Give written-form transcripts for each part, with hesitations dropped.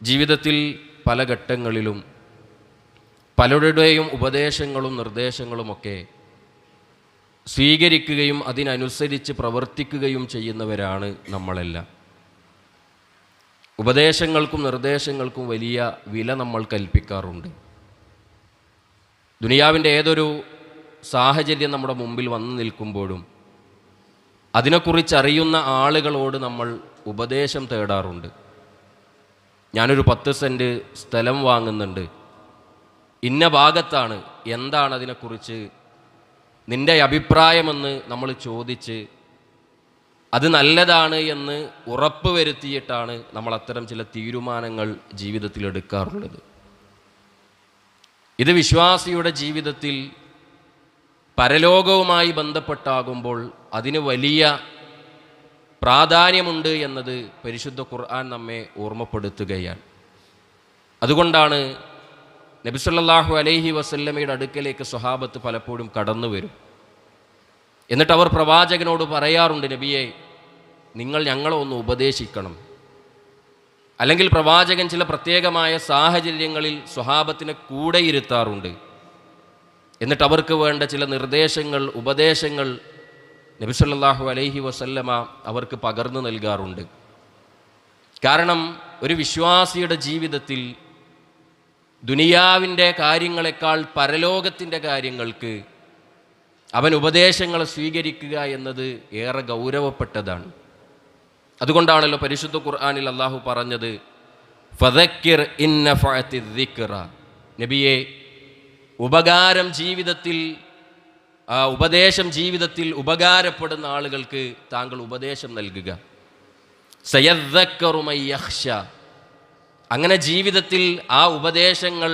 ജീവിതത്തിൽ പല ഘട്ടങ്ങളിലും പലരുടെയും ഉപദേശങ്ങളും നിർദ്ദേശങ്ങളുമൊക്കെ സ്വീകരിക്കുകയും അതിനനുസരിച്ച് പ്രവർത്തിക്കുകയും ചെയ്യുന്നവരാണ് നമ്മളെല്ലാം. ഉപദേശങ്ങൾക്കും നിർദ്ദേശങ്ങൾക്കും വലിയ വില നമ്മൾ കൽപ്പിക്കാറുണ്ട്. ദുനിയാവിൻ്റെ ഏതൊരു സാഹചര്യം നമ്മുടെ മുമ്പിൽ വന്നു നിൽക്കുമ്പോഴും അതിനെക്കുറിച്ചറിയുന്ന ആളുകളോട് നമ്മൾ ഉപദേശം തേടാറുണ്ട്. ഞാനൊരു 10 സെൻറ്റ് സ്ഥലം വാങ്ങുന്നുണ്ട്, ഇന്ന ഭാഗത്താണ്, എന്താണ് അതിനെക്കുറിച്ച് നിൻ്റെ അഭിപ്രായമെന്ന് നമ്മൾ ചോദിച്ച് അത് നല്ലതാണ് എന്ന് ഉറപ്പ് വരുത്തിയിട്ടാണ് നമ്മൾ അത്തരം ചില തീരുമാനങ്ങൾ ജീവിതത്തിൽ എടുക്കാറുള്ളത്. ഇത് വിശ്വാസിയുടെ ജീവിതത്തിൽ പരലോകവുമായി ബന്ധപ്പെട്ടാകുമ്പോൾ അതിന് വലിയ പ്രാധാന്യമുണ്ട് എന്നത് പരിശുദ്ധ ഖുർആൻ നമ്മെ ഓർമ്മപ്പെടുത്തുകയാണ്. അതുകൊണ്ടാണ് നബി സല്ലല്ലാഹു അലൈഹി വസല്ലമയുടെ അടുക്കലേക്ക് സ്വഹാബത്ത് പലപ്പോഴും കടന്നു വരും. എന്നിട്ട് അവർ പ്രവാചകനോട് പറയാറുണ്ട്, നബിയെ, നിങ്ങൾ ഞങ്ങളെ ഒന്ന് ഉപദേശിക്കണം. അല്ലെങ്കിൽ പ്രവാചകൻ ചില പ്രത്യേകമായ സാഹചര്യങ്ങളിൽ സ്വഹാബത്തിനെ കൂടെ ഇരുത്താറുണ്ട്. എന്നിട്ട് അവർക്ക് വേണ്ട ചില നിർദ്ദേശങ്ങൾ, ഉപദേശങ്ങൾ നബി സല്ലല്ലാഹു അലൈഹി വസല്ലമ അവർക്ക് പകർന്നു നൽകാറുണ്ട്. കാരണം ഒരു വിശ്വാസിയുടെ ജീവിതത്തിൽ ദുനിയാവിൻ്റെ കാര്യങ്ങളെക്കാൾ പരലോകത്തിൻ്റെ കാര്യങ്ങൾക്ക് അവൻ ഉപദേശങ്ങൾ സ്വീകരിക്കുക എന്നത് ഏറെ ഗൗരവപ്പെട്ടതാണ്. അതുകൊണ്ടാണല്ലോ പരിശുദ്ധ ഖുർആനിൽ അല്ലാഹു പറഞ്ഞത്, ഫദക്കിർ ഇൻ നഫഅത്തി ദിക്റ, നബിയെ, ഉപകാരം ജീവിതത്തിൽ ഉപദേശം ജീവിതത്തിൽ ഉപകാരപ്പെടുന്ന ആളുകൾക്ക് താങ്കൾ ഉപദേശം നൽകുക. സയദ്ദക്കറു മൻ യഖ്ശ, അങ്ങനെ ജീവിതത്തിൽ ആ ഉപദേശങ്ങൾ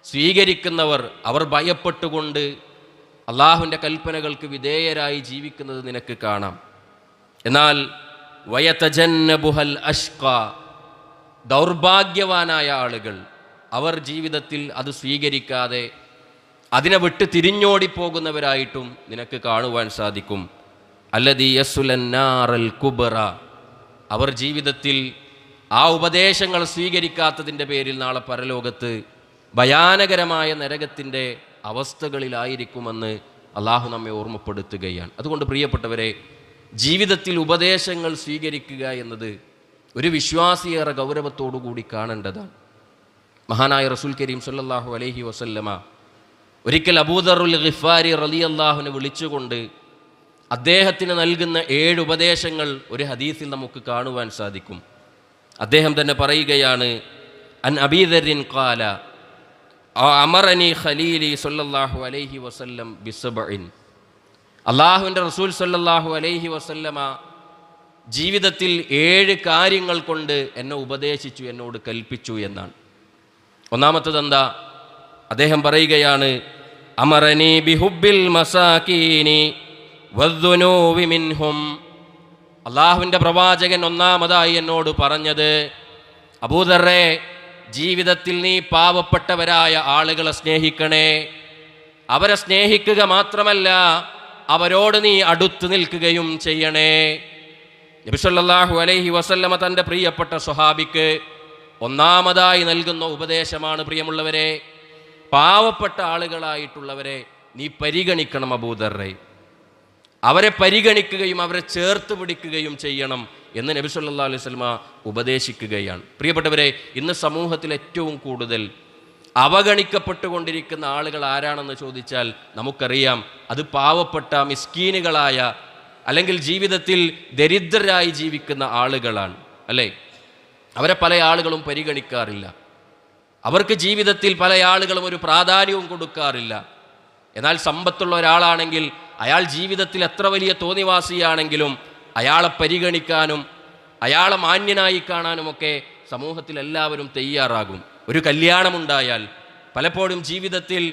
സ്വീകരിക്കുന്നവർ അവർ ഭയപ്പെട്ടുകൊണ്ട് അള്ളാഹുവിൻ്റെ കൽപ്പനകൾക്ക് വിധേയരായി ജീവിക്കുന്നത് നിനക്ക് കാണാം. എന്നാൽ വയതജന്നബുഹൽ അഷ്ഖ, ദൗർഭാഗ്യവാനായ ആളുകൾ അവർ ജീവിതത്തിൽ അത് സ്വീകരിക്കാതെ അതിനെ വിട്ട് തിരിഞ്ഞോടിപ്പോകുന്നവരായിട്ടും നിനക്ക് കാണുവാൻ സാധിക്കും. അല്ലദീ യസ്ലന്നാറൽ കുബ്ര, അവർ ജീവിതത്തിൽ ആ ഉപദേശങ്ങൾ സ്വീകരിക്കാത്തതിൻ്റെ പേരിൽ നാളെ പരലോകത്ത് ഭയാനകരമായ നരകത്തിൻ്റെ അവസ്ഥകളിലായിരിക്കുമെന്ന് അള്ളാഹു നമ്മെ ഓർമ്മപ്പെടുത്തുകയാണ്. അതുകൊണ്ട് പ്രിയപ്പെട്ടവരെ, ജീവിതത്തിൽ ഉപദേശങ്ങൾ സ്വീകരിക്കുക എന്നത് ഒരു വിശ്വാസിയേറെ ഗൗരവത്തോടു കൂടി കാണേണ്ടതാണ്. മഹാനായ റസൂൽ കരീം സല്ലല്ലാഹു അലൈഹി വസല്ലമ ഒരിക്കൽ അബൂദറുൽ ഗിഫാരി റളിയല്ലാഹുവിനെ വിളിച്ചുകൊണ്ട് അദ്ദേഹത്തിന് നൽകുന്ന 7 ഉപദേശങ്ങൾ ഒരു ഹദീസിൽ നമുക്ക് കാണുവാൻ സാധിക്കും. അദ്ദേഹം തന്നെ പറയുകയാണ്, അൻ അബീ ദർരിൻ ഖാല അമറനി ഖലീലി സല്ലല്ലാഹു അലൈഹി വസല്ലം ബിസബഇൻ, അല്ലാഹുവിൻ്റെ റസൂൽ സല്ലല്ലാഹു അലൈഹി വസല്ലമ ജീവിതത്തിൽ 7 കാര്യങ്ങൾ കൊണ്ട് എന്നെ ഉപദേശിച്ചു, എന്നോട് കൽപ്പിച്ചു എന്നാണ്. ഒന്നാമത്തത് എന്താ? അദ്ദേഹം പറയുകയാണ്, അമറനി ബിഹുബ്ബിൽ മസാകീനി വദ്ദുനൂബി മിൻഹും, അള്ളാഹുവിൻ്റെ പ്രവാചകൻ ഒന്നാമതായി എന്നോട് പറഞ്ഞത്, അബൂദർറേ, ജീവിതത്തിൽ നീ പാവപ്പെട്ടവരായ ആളുകളെ സ്നേഹിക്കണേ. അവരെ സ്നേഹിക്കുക മാത്രമല്ല, അവരോട് നീ അടുത്തു നിൽക്കുകയും ചെയ്യണേ. നബി സല്ലല്ലാഹു അലൈഹി വസല്ലമ തൻ്റെ പ്രിയപ്പെട്ട സ്വഹാബിക്ക് ഒന്നാമതായി നൽകുന്ന ഉപദേശമാണ്, പ്രിയമുള്ളവരെ, പാവപ്പെട്ട ആളുകളായിട്ടുള്ളവരെ നീ പരിഗണിക്കണം അബൂദർറേ. അവരെ പരിഗണിക്കുകയും അവരെ ചേർത്ത് പിടിക്കുകയും ചെയ്യണം എന്ന് നബി സല്ലല്ലാഹു അലൈഹി വസല്ലമ ഉപദേശിക്കുകയാണ്. പ്രിയപ്പെട്ടവരെ, ഇന്ന് സമൂഹത്തിൽ ഏറ്റവും കൂടുതൽ അവഗണിക്കപ്പെട്ടുകൊണ്ടിരിക്കുന്ന ആളുകൾ ആരാണെന്ന് ചോദിച്ചാൽ നമുക്കറിയാം, അത് പാവപ്പെട്ട മിസ്കീനുകളായ അല്ലെങ്കിൽ ജീവിതത്തിൽ ദരിദ്രരായി ജീവിക്കുന്ന ആളുകളാണ്, അല്ലേ? അവരെ പല ആളുകളും പരിഗണിക്കാറില്ല. അവർക്ക് ജീവിതത്തിൽ പല ആളുകളും ഒരു പ്രാധാന്യവും കൊടുക്കാറില്ല. എന്നാൽ സമ്പത്തുള്ള ഒരാളാണെങ്കിൽ അയാൾ ജീവിതത്തിൽ എത്ര വലിയ തോന്നിവാസിയാണെങ്കിലും അയാളെ പരിഗണിക്കാനും അയാളെ മാന്യനായി കാണാനുമൊക്കെ സമൂഹത്തിൽ എല്ലാവരും തയ്യാറാകും. ഒരു കല്യാണമുണ്ടായാൽ പലപ്പോഴും ജീവിതത്തിൽ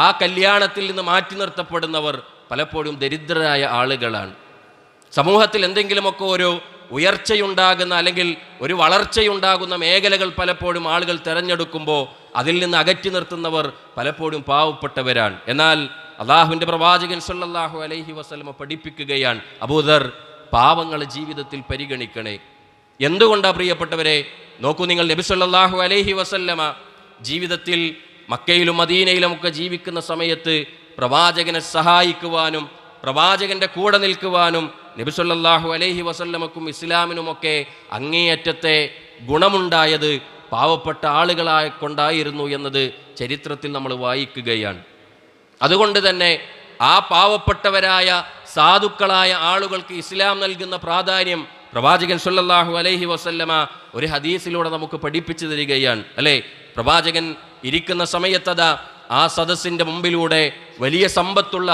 ആ കല്യാണത്തിൽ നിന്ന് മാറ്റി നിർത്തപ്പെടുന്നവർ പലപ്പോഴും ദരിദ്രരായ ആളുകളാണ്. സമൂഹത്തിൽ എന്തെങ്കിലുമൊക്കെ ഒരു ഉയർച്ചയുണ്ടാകുന്ന അല്ലെങ്കിൽ ഒരു വളർച്ചയുണ്ടാകുന്ന മേഖലകൾ പലപ്പോഴും ആളുകൾ തിരഞ്ഞെടുക്കുമ്പോൾ അതിൽ നിന്ന് അകറ്റി നിർത്തുന്നവർ പലപ്പോഴും പാവപ്പെട്ടവരാണ്. എന്നാൽ അള്ളാഹുവിൻ്റെ പ്രവാചകൻ സല്ലല്ലാഹു അലൈഹി വസല്ലമ പഠിപ്പിക്കുകയാണ്, അബൂദർ, പാവങ്ങളെ ജീവിതത്തിൽ പരിഗണിക്കണേ. എന്തുകൊണ്ടാണ് പ്രിയപ്പെട്ടവരെ? നോക്കൂ നിങ്ങൾ, നബി സല്ലല്ലാഹു അലൈഹി വസല്ലമ ജീവിതത്തിൽ മക്കയിലും മദീനയിലും ഒക്കെ ജീവിക്കുന്ന സമയത്ത് പ്രവാചകനെ സഹായിക്കുവാനും പ്രവാചകന്റെ കൂടെ നിൽക്കുവാനും നബി സല്ലല്ലാഹു അലൈഹി വസല്ലമക്കും ഇസ്ലാമിനുമൊക്കെ അങ്ങേയറ്റത്തെ ഗുണമുണ്ടായത് പാവപ്പെട്ട ആളുകളായ കൊണ്ടായിരുന്നു എന്നത് ചരിത്രത്തിൽ നമ്മൾ വായിക്കുകയാണ്. അതുകൊണ്ട് തന്നെ ആ പാവപ്പെട്ടവരായ സാധുക്കളായ ആളുകൾക്ക് ഇസ്ലാം നൽകുന്ന പ്രാധാന്യം പ്രവാചകൻ സല്ലല്ലാഹു അലൈഹി വസല്ലമ ഒരു ഹദീസിലൂടെ നമുക്ക് പഠിപ്പിച്ചു തരികയാണ്. അല്ലേ? പ്രവാചകൻ ഇരിക്കുന്ന സമയത്തതാ ആ സദസ്സിൻ്റെ മുമ്പിലൂടെ വലിയ സമ്പത്തുള്ള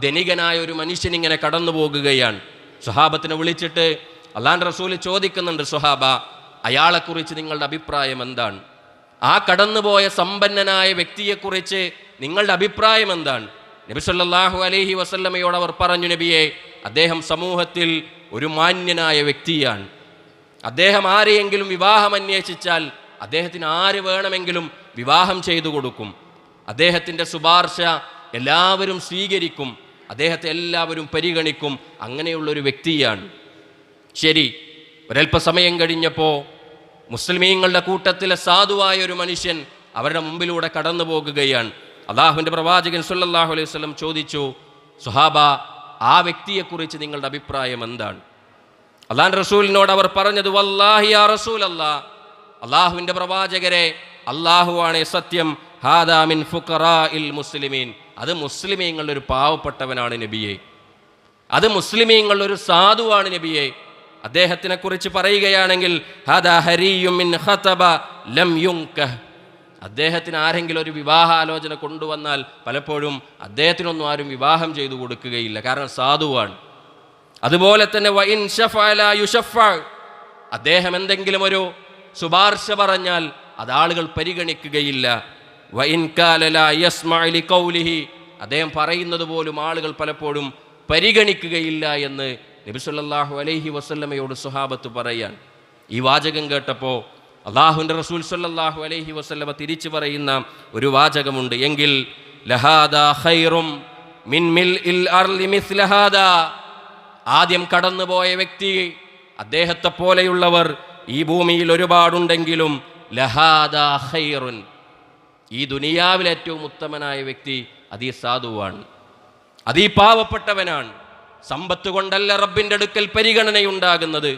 ധനികനായ ഒരു മനുഷ്യൻ ഇങ്ങനെ കടന്നു പോകുകയാണ്. സ്വഹാബത്തിനെ വിളിച്ചിട്ട് അല്ലാഹുവിൻ്റെ റസൂൽ ചോദിക്കുന്നുണ്ട്, സ്വഹാബ, അയാളെക്കുറിച്ച് നിങ്ങളുടെ അഭിപ്രായം എന്താണ്? ആ കടന്നുപോയ സമ്പന്നനായ വ്യക്തിയെക്കുറിച്ച് നിങ്ങളുടെ അഭിപ്രായം എന്താണ്? നബി സല്ലല്ലാഹു അലൈഹി വസല്ലമയോട് അവർ പറഞ്ഞു, നബിയെ, അദ്ദേഹം സമൂഹത്തിൽ ഒരു മാന്യനായ വ്യക്തിയാണ്. അദ്ദേഹം ആരെയെങ്കിലും വിവാഹം അന്വേഷിച്ചാൽ അദ്ദേഹത്തിന് ആര് വേണമെങ്കിലും വിവാഹം ചെയ്തു കൊടുക്കും. അദ്ദേഹത്തിൻ്റെ ശുപാർശ എല്ലാവരും സ്വീകരിക്കും. അദ്ദേഹത്തെ എല്ലാവരും പരിഗണിക്കും. അങ്ങനെയുള്ളൊരു വ്യക്തിയാണ്. ശരി, ഒരൽപ്പസമയം കഴിഞ്ഞപ്പോൾ മുസ്ലിമീങ്ങളുടെ കൂട്ടത്തിലെ സാധുവായ ഒരു മനുഷ്യൻ അവരുടെ മുമ്പിലൂടെ കടന്നു പോകുകയാണ്. അല്ലാഹുവിൻ്റെ പ്രവാചകൻ സല്ലല്ലാഹു അലൈഹി വസല്ലം ചോദിച്ചു, സ്വഹാബ, ആ വ്യക്തിയെക്കുറിച്ച് നിങ്ങളുടെ അഭിപ്രായം എന്താണ്? അല്ലാഹുവിൻ്റെ റസൂലിനോട് അവർ പറഞ്ഞത്, വല്ലാഹി യാ റസൂലല്ലാഹ്, അല്ലാഹുവിൻ്റെ പ്രവാചകരെ, അല്ലാഹുവാണ് സത്യം, ഹാദാ മിൻ ഫുഖറാഇൽ മുസ്ലിമീൻ, അത് മുസ്ലിമീങ്ങളുടെ ഒരു പാവപ്പെട്ടവനാണ് നബിയെ, അത് മുസ്ലിമീങ്ങളുടെ ഒരു സാധുവാണ് നബിയെ. അദ്ദേഹത്തിനെ കുറിച്ച് പറയുകയാണെങ്കിൽ ഹാദാ ഹരിയും മിൻ ഖതബ ലം യുൻകഹ്, അദ്ദേഹത്തിന് ആരെങ്കിലും ഒരു വിവാഹാലോചന കൊണ്ടുവന്നാൽ പലപ്പോഴും അദ്ദേഹത്തിനൊന്നും ആരും വിവാഹം ചെയ്തു കൊടുക്കുകയില്ല, കാരണം സാധുവാണ്. അതുപോലെ തന്നെ വഇൻ ശഫഅ ലാ യുശഫഅ, അദ്ദേഹം എന്തെങ്കിലും ഒരു ശുപാർശ പറഞ്ഞാൽ അത് ആളുകൾ പരിഗണിക്കുകയില്ല. വഇൻ കാല ലാ യസ്മഅ ലിഖൗലിഹി, അദ്ദേഹം പറയുന്നത് പോലും ആളുകൾ പലപ്പോഴും പരിഗണിക്കുകയില്ല എന്ന് നബി സല്ലല്ലാഹു അലൈഹി വസല്ലമയോട് സ്വഹാബത്ത് പറയാൻ. ഈ വാചകം കേട്ടപ്പോൾ അല്ലാഹുവിൻ്റെ റസൂൽ സല്ലല്ലാഹു അലൈഹി വസല്ലമ തിരിച്ചു പറയുന്ന ഒരു വാചകമുണ്ട്, എങ്കിൽ ലഹാദാ ഖൈറും മിൻ മിൽഇൽ അർളി മിസ്ല ഹാദാ, ആദ്യം കടന്നുപോയ വ്യക്തി, അദ്ദേഹത്തെ പോലെയുള്ളവർ ഈ ഭൂമിയിൽ ഒരുപാടുണ്ടെങ്കിലും ലഹാദാ ഖൈറുൻ, ഈ ദുനിയാവിൽ ഏറ്റവും ഉത്തമനായ വ്യക്തി അതീ സാധുവാണ്, അതീ പാവപ്പെട്ടവനാണ്. സമ്പത്ത് കൊണ്ടല്ല റബ്ബിൻ്റെ അടുക്കൽ പരിഗണനയുണ്ടാകുന്നത്.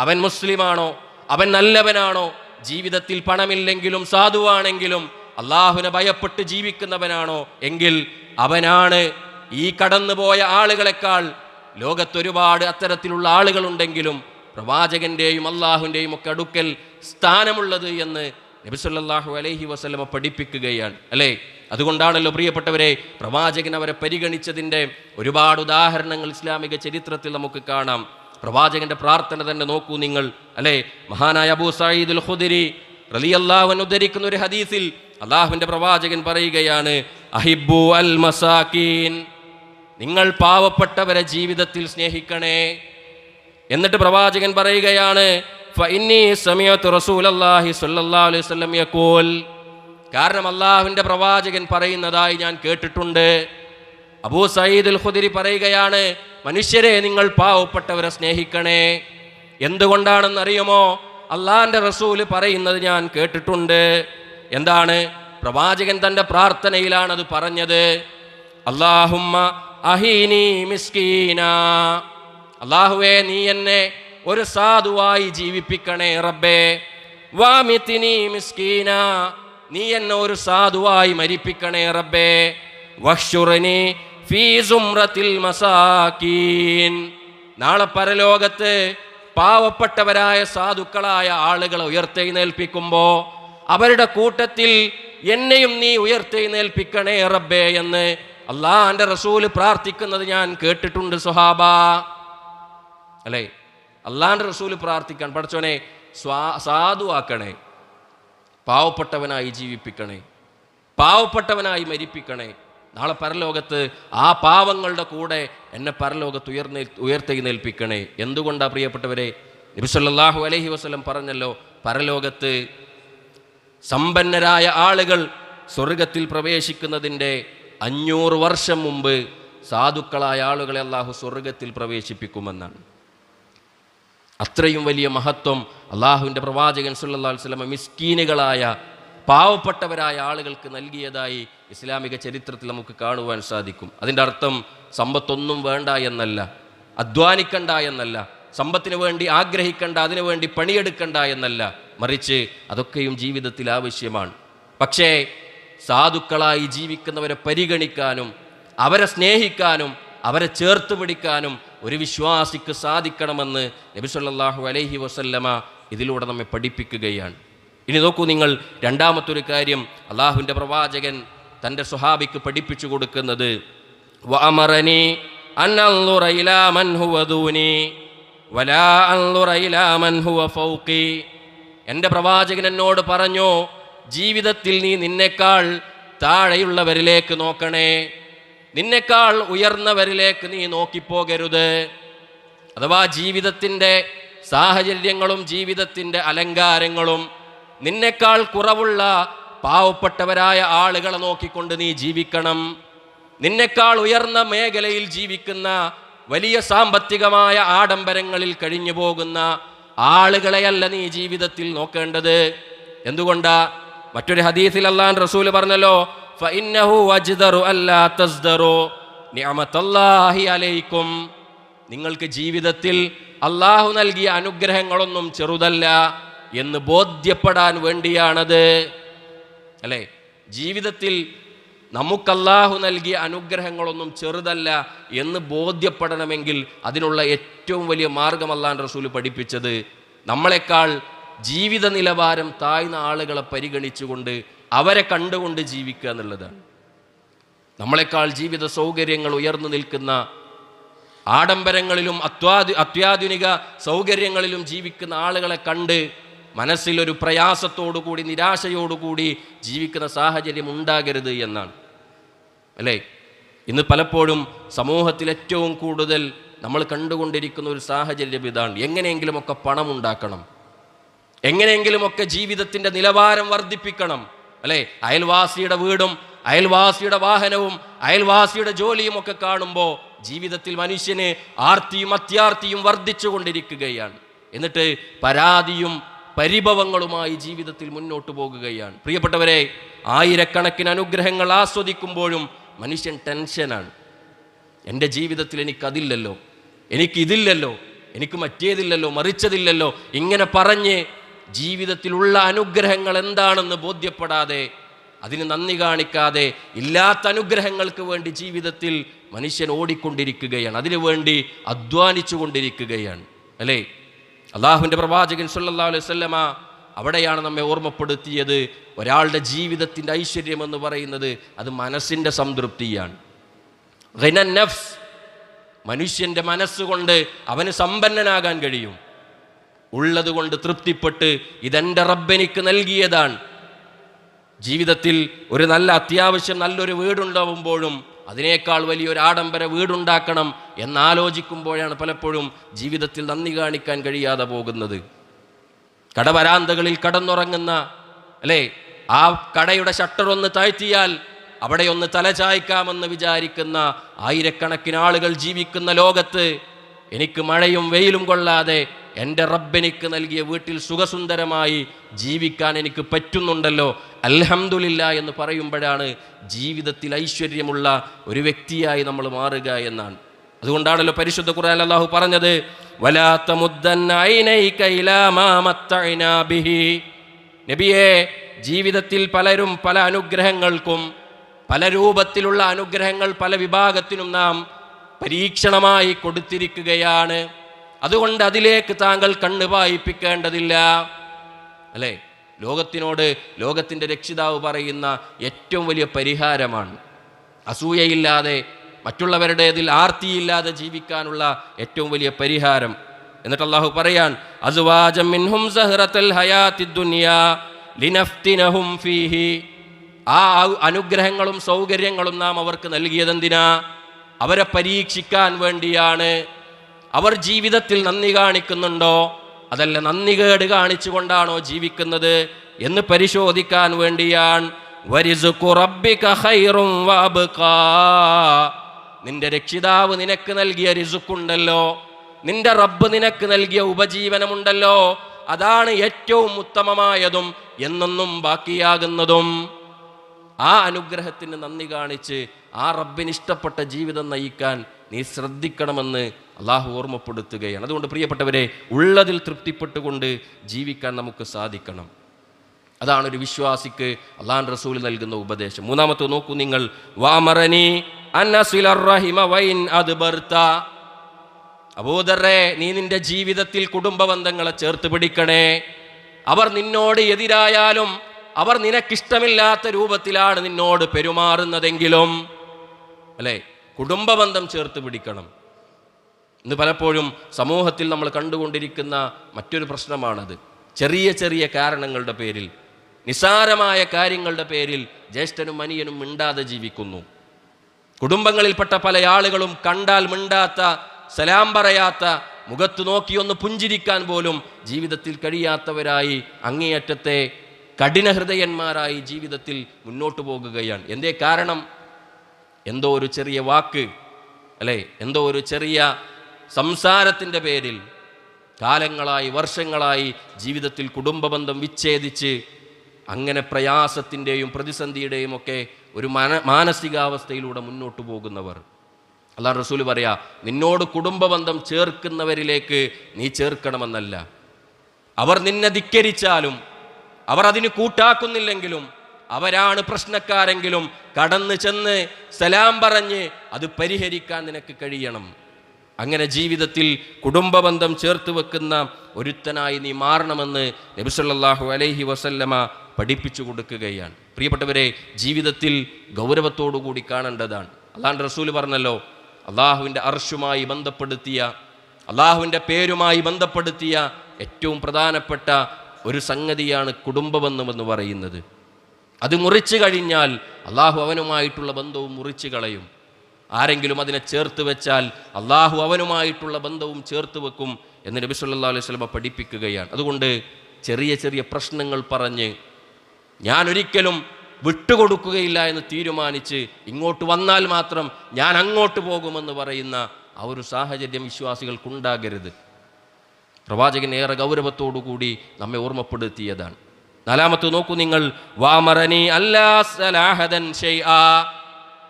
അവൻ മുസ്ലിമാണോ, അവൻ നല്ലവനാണോ, ജീവിതത്തിൽ പണമില്ലെങ്കിലും സാധുവാണെങ്കിലും അള്ളാഹുവിനെ ഭയപ്പെട്ട് ജീവിക്കുന്നവനാണോ, എങ്കിൽ അവനാണ് ഈ കടന്നുപോയ ആളുകളെക്കാൾ. ലോകത്തൊരുപാട് അത്തരത്തിലുള്ള ആളുകളുണ്ടെങ്കിലും പ്രവാചകന്റെയും അള്ളാഹുവിൻ്റെയും ഒക്കെ അടുക്കൽ സ്ഥാനമുള്ളത് എന്ന് നബി സല്ലല്ലാഹു അലൈഹി വസല്ലമ പഠിപ്പിക്കുകയാണ്. അല്ലേ? അതുകൊണ്ടാണല്ലോ പ്രിയപ്പെട്ടവരെ, പ്രവാചകൻ അവരെ പരിഗണിച്ചതിൻ്റെ ഒരുപാട് ഉദാഹരണങ്ങൾ ഇസ്ലാമിക ചരിത്രത്തിൽ നമുക്ക് കാണാം. പ്രവാചകന്റെ പ്രാർത്ഥന തന്നെ നോക്കൂ നിങ്ങൾ. അല്ലേ? മഹാനായ അബൂ സഈദുൽ ഖുദരി റളിയല്ലാഹു അൻഹു ഉദ്ധരിക്കുന്ന ഒരു ഹദീസിൽ അല്ലാഹുവിൻ്റെ പ്രവാചകൻ പറയുകയാണ്, അഹിബ്ബു അൽ മസാകീൻ, നിങ്ങൾ പാവപ്പെട്ടവരെ ജീവിതത്തിൽ സ്നേഹിക്കണേ. എന്നിട്ട് പ്രവാചകൻ പറയുകയാണ്, ഫഇന്നി സമീഅതു റസൂലല്ലാഹി സ്വല്ലല്ലാഹു അലൈഹി വസല്ലം യഖൂൽ, കാരണം അല്ലാഹുവിൻ്റെ പ്രവാചകൻ പറയുന്നതായി ഞാൻ കേട്ടിട്ടുണ്ട്. അബൂ സഈദുൽ ഖുദരി പറയുകയാണ്, മനുഷ്യരെ നിങ്ങൾ പാവപ്പെട്ടവരെ സ്നേഹിക്കണേ. എന്തുകൊണ്ടാണെന്നറിയുമോ? അള്ളാഹിൻ്റെ റസൂല് പറയുന്നത് ഞാൻ കേട്ടിട്ടുണ്ട്. എന്താണ്? പ്രവാചകൻ തൻ്റെ പ്രാർത്ഥനയിലാണ് അത് പറഞ്ഞത്. അല്ലാഹുമ്മ അഹീനി മിസ്കീന, അല്ലാഹുവേ നീ എന്നെ ഒരു സാധുവായി ജീവിപ്പിക്കണേ റബ്ബേ. വാമിതിനി മിസ്കീന, നീ എന്നെ ഒരു സാധുവായി മരിപ്പിക്കണേ റബ്ബേ. വഹ്ശുർനി ഫീ സുംറത്തിൽ മസാകീൻ, നാളെ പരലോകത്ത് പാവപ്പെട്ടവരായ സാധുക്കളായ ആളുകളെ ഉയർത്തെഴുന്നേൽപ്പിക്കുമ്പോൾ അവരുടെ കൂട്ടത്തിൽ എന്നെയും നീ ഉയർത്തെഴുന്നേൽപ്പിക്കണേ റബ്ബേ എന്ന് അള്ളാഹിൻ്റെ റസൂല് പ്രാർത്ഥിക്കുന്നത് ഞാൻ കേട്ടിട്ടുണ്ട് സ്വഹാബ. അല്ലേ? അള്ളാഹിൻ്റെ റസൂല് പ്രാർത്ഥിക്കാൻ, പടച്ചോനെ സാധുവാക്കണേ, പാവപ്പെട്ടവനായി ജീവിപ്പിക്കണേ, പാവപ്പെട്ടവനായി മരിപ്പിക്കണേ, നാളെ പരലോകത്ത് ആ പാവങ്ങളുടെ കൂടെ എന്നെ പരലോകത്ത് ഉയർത്തെഴുന്നേൽപ്പിക്കണേ. എന്തുകൊണ്ടാണ് പ്രിയപ്പെട്ടവരെ? നബി സല്ലല്ലാഹു അലൈഹി വസല്ലം പറഞ്ഞല്ലോ, പരലോകത്ത് സമ്പന്നരായ ആളുകൾ സ്വർഗത്തിൽ പ്രവേശിക്കുന്നതിൻ്റെ 500 വർഷം മുമ്പ് സാധുക്കളായ ആളുകളെ അള്ളാഹു സ്വർഗത്തിൽ പ്രവേശിപ്പിക്കുമെന്നാണ്. അത്രയും വലിയ മഹത്വം അള്ളാഹുവിൻ്റെ പ്രവാചകൻ സല്ലല്ലാഹു അലൈഹി വസല്ലം മിസ്കീനുകളായ പാവപ്പെട്ടവരായ ആളുകൾക്ക് നൽകിയതായി ഇസ്ലാമിക ചരിത്രത്തിൽ നമുക്ക് കാണുവാൻ സാധിക്കും. അതിൻ്റെ അർത്ഥം സമ്പത്തൊന്നും വേണ്ട എന്നല്ല, അധ്വാനിക്കണ്ട എന്നല്ല, സമ്പത്തിന് വേണ്ടി ആഗ്രഹിക്കണ്ട, അതിനു വേണ്ടി പണിയെടുക്കണ്ട എന്നല്ല, മറിച്ച് അതൊക്കെയും ജീവിതത്തിൽ ആവശ്യമാണ്. പക്ഷേ സാധുക്കളായി ജീവിക്കുന്നവരെ പരിഗണിക്കാനും അവരെ സ്നേഹിക്കാനും അവരെ ചേർത്ത് പിടിക്കാനും ഒരു വിശ്വാസിക്ക് സാധിക്കണമെന്ന് നബി സല്ലല്ലാഹു അലൈഹി വസല്ലമ ഇതിലൂടെ നമ്മെ പഠിപ്പിക്കുകയാണ്. ഇനി നോക്കൂ നിങ്ങൾ, രണ്ടാമത്തൊരു കാര്യം അള്ളാഹുവിൻ്റെ പ്രവാചകൻ തൻ്റെ സ്വഹാബിക്ക് പഠിപ്പിച്ചു കൊടുക്കുന്നത് വഅമറനി അൻ അൻളുറ ഇലാ മൻ ഹുവ ദൂനി വലാ അൻളുറ ഇലാ മൻ ഹുവ ഫൗഖി. എൻ്റെ പ്രവാചകൻ എന്നോട് പറഞ്ഞു, ജീവിതത്തിൽ നീ നിന്നെക്കാൾ താഴെയുള്ളവരിലേക്ക് നോക്കണേ, നിന്നെക്കാൾ ഉയർന്നവരിലേക്ക് നീ നോക്കിപ്പോകരുത്. അഥവാ ജീവിതത്തിൻ്റെ സാഹചര്യങ്ങളും ജീവിതത്തിൻ്റെ അലങ്കാരങ്ങളും നിന്നെക്കാൾ കുറവുള്ള പാവപ്പെട്ടവരായ ആളുകളെ നോക്കിക്കൊണ്ട് നീ ജീവിക്കണം. നിന്നെക്കാൾ ഉയർന്ന മേഖലയിൽ ജീവിക്കുന്ന വലിയ സാമ്പത്തികമായ ആഡംബരങ്ങളിൽ കഴിഞ്ഞു പോകുന്ന ആളുകളെയല്ല നീ ജീവിതത്തിൽ നോക്കേണ്ടത്. എന്തുകൊണ്ടാ? മറ്റൊരു ഹദീസിൽ അല്ലാഹു റസൂൽ പറഞ്ഞല്ലോ, ഫഇന്നഹു വജ്ദറു അല്ലാ തസ്ദറു നിഅമത്തല്ലാഹി അലൈക്കും. നിങ്ങൾക്ക് ജീവിതത്തിൽ അള്ളാഹു നൽകിയ അനുഗ്രഹങ്ങളൊന്നും ചെറുതല്ല എന്ന് ബോധ്യപ്പെടാൻ വേണ്ടിയാണത്. അല്ലേ? ജീവിതത്തിൽ നമുക്കല്ലാഹു നൽകിയ അനുഗ്രഹങ്ങളൊന്നും ചെറുതല്ല എന്ന് ബോധ്യപ്പെടണമെങ്കിൽ അതിനുള്ള ഏറ്റവും വലിയ മാർഗം അല്ലാഹു റസൂൽ പഠിപ്പിച്ചത് നമ്മളെക്കാൾ ജീവിത നിലവാരം താഴ്ന്ന ആളുകളെ പരിഗണിച്ചുകൊണ്ട് അവരെ കണ്ടുകൊണ്ട് ജീവിക്കുക എന്നുള്ളതാണ്. നമ്മളെക്കാൾ ജീവിത സൗകര്യങ്ങൾ ഉയർന്നു നിൽക്കുന്ന, ആഡംബരങ്ങളിലും അത്യാധുനിക സൗകര്യങ്ങളിലും ജീവിക്കുന്ന ആളുകളെ കണ്ട് മനസ്സിലൊരു പ്രയാസത്തോടുകൂടി നിരാശയോടുകൂടി ജീവിക്കുന്ന സാഹചര്യം ഉണ്ടാകരുത് എന്നാണ്. അല്ലേ? ഇന്ന് പലപ്പോഴും സമൂഹത്തിൽ ഏറ്റവും കൂടുതൽ നമ്മൾ കണ്ടുകൊണ്ടിരിക്കുന്ന ഒരു സാഹചര്യം ഇതാണ്. എങ്ങനെയെങ്കിലുമൊക്കെ പണം ഉണ്ടാക്കണം, എങ്ങനെയെങ്കിലുമൊക്കെ ജീവിതത്തിൻ്റെ നിലവാരം വർദ്ധിപ്പിക്കണം. അല്ലേ? അയൽവാസിയുടെ വീടും അയൽവാസിയുടെ വാഹനവും അയൽവാസിയുടെ ജോലിയും ഒക്കെ കാണുമ്പോൾ ജീവിതത്തിൽ മനുഷ്യന് ആർത്തിയും അത്യാർത്തിയും വർദ്ധിച്ചു കൊണ്ടിരിക്കുകയാണ്. എന്നിട്ട് പരാതിയും പരിഭവങ്ങളുമായി ജീവിതത്തിൽ മുന്നോട്ട് പോകുകയാണ്. പ്രിയപ്പെട്ടവരെ, ആയിരക്കണക്കിന് അനുഗ്രഹങ്ങൾ ആസ്വദിക്കുമ്പോഴും മനുഷ്യൻ ടെൻഷനാണ്. എൻ്റെ ജീവിതത്തിൽ എനിക്കതില്ലല്ലോ, എനിക്കിതില്ലല്ലോ, എനിക്ക് മറ്റേതില്ലല്ലോ, മറിച്ചതില്ലല്ലോ, ഇങ്ങനെ പറഞ്ഞ് ജീവിതത്തിലുള്ള അനുഗ്രഹങ്ങൾ എന്താണെന്ന് ബോധ്യപ്പെടാതെ, അതിന് നന്ദി കാണിക്കാതെ, ഇല്ലാത്ത അനുഗ്രഹങ്ങൾക്ക് വേണ്ടി ജീവിതത്തിൽ മനുഷ്യൻ ഓടിക്കൊണ്ടിരിക്കുകയാണ്, അതിനുവേണ്ടി അധ്വാനിച്ചു കൊണ്ടിരിക്കുകയാണ്. അല്ലേ? അള്ളാഹുവിൻ്റെ പ്രവാചകൻ സല്ലല്ലാഹു അലൈഹി വസല്ലമ അവിടെയാണ് നമ്മെ ഓർമ്മപ്പെടുത്തിയത്, ഒരാളുടെ ജീവിതത്തിൻ്റെ ഐശ്വര്യം എന്ന് പറയുന്നത് അത് മനസ്സിൻ്റെ സംതൃപ്തിയാണ്. ഗിനൻ നഫ്സ്, മനുഷ്യൻ്റെ മനസ്സുകൊണ്ട് അവന് സമ്പന്നനാകാൻ കഴിയും. ഉള്ളത് കൊണ്ട് തൃപ്തിപ്പെട്ട് ഇതെൻ്റെ റബ്ബെനിക്ക് നൽകിയതാണ്. ജീവിതത്തിൽ ഒരു നല്ല അത്യാവശ്യം നല്ലൊരു വീടുണ്ടാവുമ്പോഴും അതിനേക്കാൾ വലിയൊരു ആഡംബര വീടുണ്ടാക്കണം എന്നാലോചിക്കുമ്പോഴാണ് പലപ്പോഴും ജീവിതത്തിൽ നന്ദി കാണിക്കാൻ കഴിയാതെ പോകുന്നത്. കടവരാന്തകളിൽ കടന്നുറങ്ങുന്ന, അല്ലേ, ആ കടയുടെ ഷട്ടറൊന്ന് താഴ്ത്തിയാൽ അവിടെ ഒന്ന് തലചായ്ക്കാമെന്ന് വിചാരിക്കുന്ന ആയിരക്കണക്കിന് ആളുകൾ ജീവിക്കുന്ന ലോകത്ത് എനിക്ക് മഴയും വെയിലും കൊള്ളാതെ എൻ്റെ റബ്ബെനിക്ക് നൽകിയ വീട്ടിൽ സുഖസുന്ദരമായി ജീവിക്കാൻ എനിക്ക് പറ്റുന്നുണ്ടല്ലോ, അൽഹംദുലില്ലാ എന്ന് പറയുമ്പോഴാണ് ജീവിതത്തിൽ ഐശ്വര്യമുള്ള ഒരു വ്യക്തിയായി നമ്മൾ മാറുക എന്നാണ്. അതുകൊണ്ടാണല്ലോ പരിശുദ്ധ ഖുർആനിൽ അല്ലാഹു പറഞ്ഞത്, വലാ തമുദ്ദന്ന ഐനൈക ഇലാ മാ മത്തഅനാ ബിഹി. നബിയേ, ജീവിതത്തിൽ പലരും പല അനുഗ്രഹങ്ങൾക്കും, പല രൂപത്തിലുള്ള അനുഗ്രഹങ്ങൾ പല വിഭാഗത്തിനും നാം പരീക്ഷണമായി കൊടുത്തിരിക്കുകയാണ്. അതുകൊണ്ട് അതിലേക്ക് താങ്കൾ കണ്ണ് പായിപ്പിക്കേണ്ടതില്ല. അല്ലേ? ലോകത്തിനോട് ലോകത്തിൻ്റെ രക്ഷിതാവ് പറയുന്ന ഏറ്റവും വലിയ പരിഹാരമാണ് അസൂയയില്ലാതെ, മറ്റുള്ളവരുടേതിൽ ആർത്തിയില്ലാതെ ജീവിക്കാനുള്ള ഏറ്റവും വലിയ പരിഹാരം. എന്നിട്ട് അല്ലാഹു പറയാൻ, അസ്വാജം മിൻഹും സഹറത്തുൽ ഹയാത്തിദ് ദുനിയാ ലിനഫ്തിനഹും ഫീഹി. ആ അനുഗ്രഹങ്ങളും സൗകര്യങ്ങളും നാം അവർക്ക് നൽകിയതെന്തിനാ? അവരെ പരീക്ഷിക്കാൻ വേണ്ടിയാണ്. അവർ ജീവിതത്തിൽ നന്ദി കാണിക്കുന്നുണ്ടോ, അതല്ല നന്ദികേട് കാണിച്ചുകൊണ്ടാണോ ജീവിക്കുന്നത് എന്ന് പരിശോധിക്കാൻ വേണ്ടിയാണ്. വരിസ്ഖു റബ്ബിക ഖൈറും വഅബ്ഖാ. നിന്റെ രക്ഷിതാവ് നിനക്ക് നൽകിയ റിസ്ഖുണ്ടല്ലോ, നിന്റെ റബ്ബ് നിനക്ക് നൽകിയ ഉപജീവനമുണ്ടല്ലോ, അതാണ് ഏറ്റവും ഉത്തമമായതും എന്നെന്നും ബാക്കിയാകുന്നതും. ആ അനുഗ്രഹത്തിന് നന്ദി കാണിച്ച് ആ റബ്ബിന് ഇഷ്ടപ്പെട്ട ജീവിതം നയിക്കാൻ നീ ശ്രദ്ധിക്കണമെന്ന് അള്ളാഹു ഓർമ്മപ്പെടുത്തുകയാണ്. അതുകൊണ്ട് പ്രിയപ്പെട്ടവരെ, ഉള്ളതിൽ തൃപ്തിപ്പെട്ടുകൊണ്ട് ജീവിക്കാൻ നമുക്ക് സാധിക്കണം. അതാണ് ഒരു വിശ്വാസിക്ക് അള്ളാഹു റസൂൽ നൽകുന്ന ഉപദേശം. മൂന്നാമത്തെ നോക്കൂ നിങ്ങൾ, വാമറനി അന്നസിലർ റഹിമ വൈൻ അദ്ബർത. അബൂദർറേ, നീ നിന്റെ ജീവിതത്തിൽ കുടുംബ ബന്ധങ്ങളെ ചേർത്ത് പിടിക്കണേ. അവർ നിന്നോട് എതിരായാലും അവർ നിനക്കിഷ്ടമില്ലാത്ത രൂപത്തിലാണ് നിന്നോട് പെരുമാറുന്നതെങ്കിലും, അല്ലേ, കുടുംബബന്ധം ചേർത്ത് പിടിക്കണം. ഇന്ന് പലപ്പോഴും സമൂഹത്തിൽ നമ്മൾ കണ്ടുകൊണ്ടിരിക്കുന്ന മറ്റൊരു പ്രശ്നമാണത്. ചെറിയ ചെറിയ കാരണങ്ങളുടെ പേരിൽ, നിസാരമായ കാര്യങ്ങളുടെ പേരിൽ ജ്യേഷ്ഠനും അനിയനും മിണ്ടാതെ ജീവിക്കുന്നു. കുടുംബങ്ങളിൽപ്പെട്ട പല ആളുകളും കണ്ടാൽ മിണ്ടാത്ത, സലാം പറയാത്ത, മുഖത്ത് നോക്കിയൊന്ന് പുഞ്ചിരിക്കാൻ പോലും ജീവിതത്തിൽ കഴിയാത്തവരായി, അങ്ങേയറ്റത്തെ കഠിനഹൃദയന്മാരായി ജീവിതത്തിൽ മുന്നോട്ട് പോകുകയാണ്. എന്തേ കാരണം? എന്തോ ഒരു ചെറിയ വാക്ക്, അല്ലേ, എന്തോ ഒരു ചെറിയ സംസാരത്തിൻ്റെ പേരിൽ കാലങ്ങളായി, വർഷങ്ങളായി ജീവിതത്തിൽ കുടുംബബന്ധം വിച്ഛേദിച്ച് അങ്ങനെ പ്രയാസത്തിൻ്റെയും പ്രതിസന്ധിയുടെയും ഒക്കെ ഒരു മാനസികാവസ്ഥയിലൂടെ മുന്നോട്ട് പോകുന്നവർ. അല്ലാഹു റസൂൽ പറയാ, നിന്നോട് കുടുംബബന്ധം ചേർക്കുന്നവരിലേക്ക് നീ ചേർക്കണമെന്നല്ല. അവർ നിന്നെ ധിക്കരിച്ചാലും, അവർ അതിന് കൂട്ടാക്കുന്നില്ലെങ്കിലും, അവരാണ് പ്രശ്നക്കാരെങ്കിലും കടന്നു ചെന്ന് സലാം പറഞ്ഞ് അത് പരിഹരിക്കാൻ നിനക്ക് കഴിയണം. അങ്ങനെ ജീവിതത്തിൽ കുടുംബബന്ധം ചേർത്ത് വെക്കുന്ന ഒരുത്തനായി നീ മാറണമെന്ന് നബി സല്ലല്ലാഹു അലൈഹി വസല്ലമ പഠിപ്പിച്ചു കൊടുക്കുകയാണ്. പ്രിയപ്പെട്ടവരെ, ജീവിതത്തിൽ ഗൗരവത്തോടു കൂടി കാണേണ്ടതാണ്. അല്ലാഹുവിൻ്റെ റസൂൽ പറഞ്ഞല്ലോ, അള്ളാഹുവിൻ്റെ അർശുമായി ബന്ധപ്പെടുത്തിയ, അള്ളാഹുവിൻ്റെ പേരുമായി ബന്ധപ്പെടുത്തിയ ഏറ്റവും പ്രധാനപ്പെട്ട ഒരു സംഗതിയാണ് കുടുംബബന്ധമെന്ന് പറയുന്നത്. അത് മുറിച്ചു കഴിഞ്ഞാൽ അള്ളാഹു അവനുമായിട്ടുള്ള ബന്ധവും മുറിച്ചു കളയും. ആരെങ്കിലും അതിനെ ചേർത്ത് വെച്ചാൽ അള്ളാഹു അവനുമായിട്ടുള്ള ബന്ധവും ചേർത്ത് വെക്കും എന്ന് നബി സല്ലല്ലാഹു അലൈഹി വസല്ലം പഠിപ്പിക്കുകയാണ്. അതുകൊണ്ട് ചെറിയ ചെറിയ പ്രശ്നങ്ങൾ പറഞ്ഞ് ഞാൻ ഒരിക്കലും വിട്ടുകൊടുക്കുകയില്ല എന്ന് തീരുമാനിച്ച് ഇങ്ങോട്ട് വന്നാൽ മാത്രം ഞാൻ അങ്ങോട്ട് പോകുമെന്ന് പറയുന്ന ആ ഒരു സാഹചര്യം വിശ്വാസികൾക്കുണ്ടാകരുത്. പ്രവാചകൻ ഏറെ ഗൗരവത്തോടുകൂടി നമ്മെ ഓർമ്മപ്പെടുത്തിയതാണ്. നാലാമത്തെ നോക്കൂ നിങ്ങൾ, വാമറനി അല്ലാ സലാഹദൻ ഷൈആ.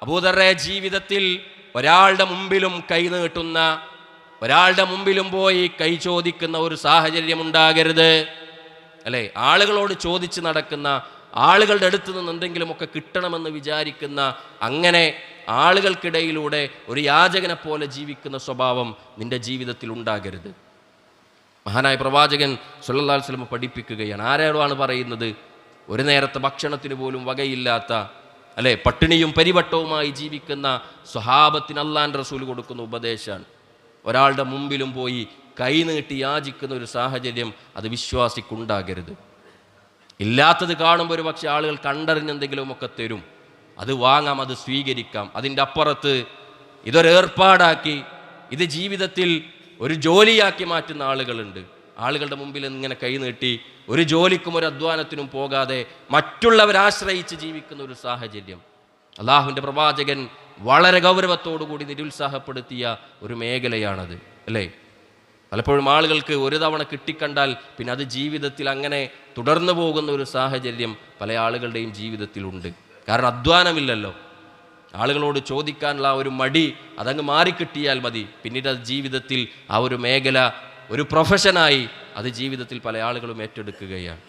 അബൂദർറേ, ജീവിതത്തിൽ ഒരാളുടെ മുമ്പിലും കൈ നീട്ടുന്ന, ഒരാളുടെ മുമ്പിലും പോയി കൈ ചോദിക്കുന്ന ഒരു സാഹചര്യം ഉണ്ടാകരുത്, അല്ലേ? ആളുകളോട് ചോദിച്ച് നടക്കുന്ന, ആളുകളുടെ അടുത്ത് നിന്ന് എന്തെങ്കിലുമൊക്കെ കിട്ടണമെന്ന് വിചാരിക്കുന്ന, അങ്ങനെ ആളുകൾക്കിടയിലൂടെ ഒരു യാചകനെ പോലെ ജീവിക്കുന്ന സ്വഭാവം നിന്റെ ജീവിതത്തിൽ ഉണ്ടാകരുത്. മഹാനായ പ്രവാചകൻ സല്ലല്ലാഹു അലൈഹി വസല്ലം പഠിപ്പിക്കുകയാണ്. ആരോടാണ് പറയുന്നത്? ഒരു നേരത്തെ ഭക്ഷണത്തിന് പോലും വകയില്ലാത്ത, അല്ലേ, പട്ടിണിയും പരിവട്ടവുമായി ജീവിക്കുന്ന സ്വഹാബത്തിന് അല്ലാഹുവിൻ്റെ റസൂൽ കൊടുക്കുന്ന ഉപദേശമാണ്. ഒരാളുടെ മുമ്പിലും പോയി കൈ നീട്ടി യാചിക്കുന്ന ഒരു സാഹചര്യം അത് വിശ്വാസിക്കുണ്ടാകരുത്. ഇല്ലാത്തത് കാണുമ്പോൾ ഒരു പക്ഷേ ആളുകൾ കണ്ടറിഞ്ഞെന്തെങ്കിലുമൊക്കെ തരും, അത് വാങ്ങാം, അത് സ്വീകരിക്കാം. അതിൻ്റെ അപ്പുറത്ത് ഇതൊരേർപ്പാടാക്കി ഇത് ജീവിതത്തിൽ ഒരു ജോലിയാക്കി മാറ്റുന്ന ആളുകളുണ്ട്. ആളുകളുടെ മുമ്പിൽ ഇങ്ങനെ കൈ നീട്ടി ഒരു ജോലിക്കും ഒരു അധ്വാനത്തിനും പോകാതെ മറ്റുള്ളവരാശ്രയിച്ച് ജീവിക്കുന്ന ഒരു സാഹചര്യം അള്ളാഹുവിൻ്റെ പ്രവാചകൻ വളരെ ഗൗരവത്തോടുകൂടി നിരുത്സാഹപ്പെടുത്തിയ ഒരു മേഖലയാണത്, അല്ലേ? പലപ്പോഴും ആളുകൾക്ക് ഒരു തവണ കിട്ടിക്കണ്ടാൽ പിന്നെ അത് ജീവിതത്തിൽ അങ്ങനെ തുടർന്നു പോകുന്ന ഒരു സാഹചര്യം പല ആളുകളുടെയും ജീവിതത്തിലുണ്ട്. കാരണം അധ്വാനമില്ലല്ലോ. ആളുകളോട് ചോദിക്കാനുള്ള ആ ഒരു മടി അതങ്ങ് മാറിക്കിട്ടിയാൽ മതി. പിന്നീട് അത് ജീവിതത്തിൽ ആ ഒരു മേഖല ഒരു പ്രൊഫഷനായി അത് ജീവിതത്തിൽ പല ആളുകളും ഏറ്റെടുക്കുകയാണ്.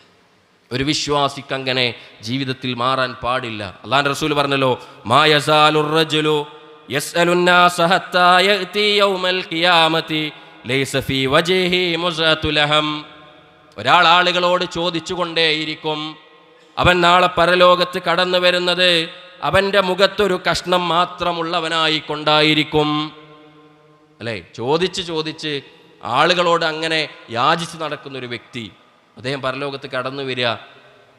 ഒരു വിശ്വാസിക്ക് അങ്ങനെ ജീവിതത്തിൽ മാറാൻ പാടില്ല. അല്ലാഹുവിൻ്റെ റസൂൽ പറഞ്ഞല്ലോ, മാ യസാലുർ റജുലു യസ്അലുന്നാസ ഹത്താ യഅതി യൗമൽ ഖിയാമത്തി ലൈസ ഫീ വജ്ഹിഹി മുസ്അതു ലഹം. ഒരാൾ ആളുകളോട് ചോദിച്ചുകൊണ്ടേയിരിക്കും, അവൻ നാളെ പരലോകത്ത് കടന്നു വരുന്നത് അവൻ്റെ മുഖത്തൊരു കഷ്ണം മാത്രമുള്ളവനായി കൊണ്ടായിരിക്കും, അല്ലേ? ചോദിച്ച് ആളുകളോട് അങ്ങനെ യാചിച്ച് നടക്കുന്നൊരു വ്യക്തി, അദ്ദേഹം പരലോകത്ത് കടന്നു വരിക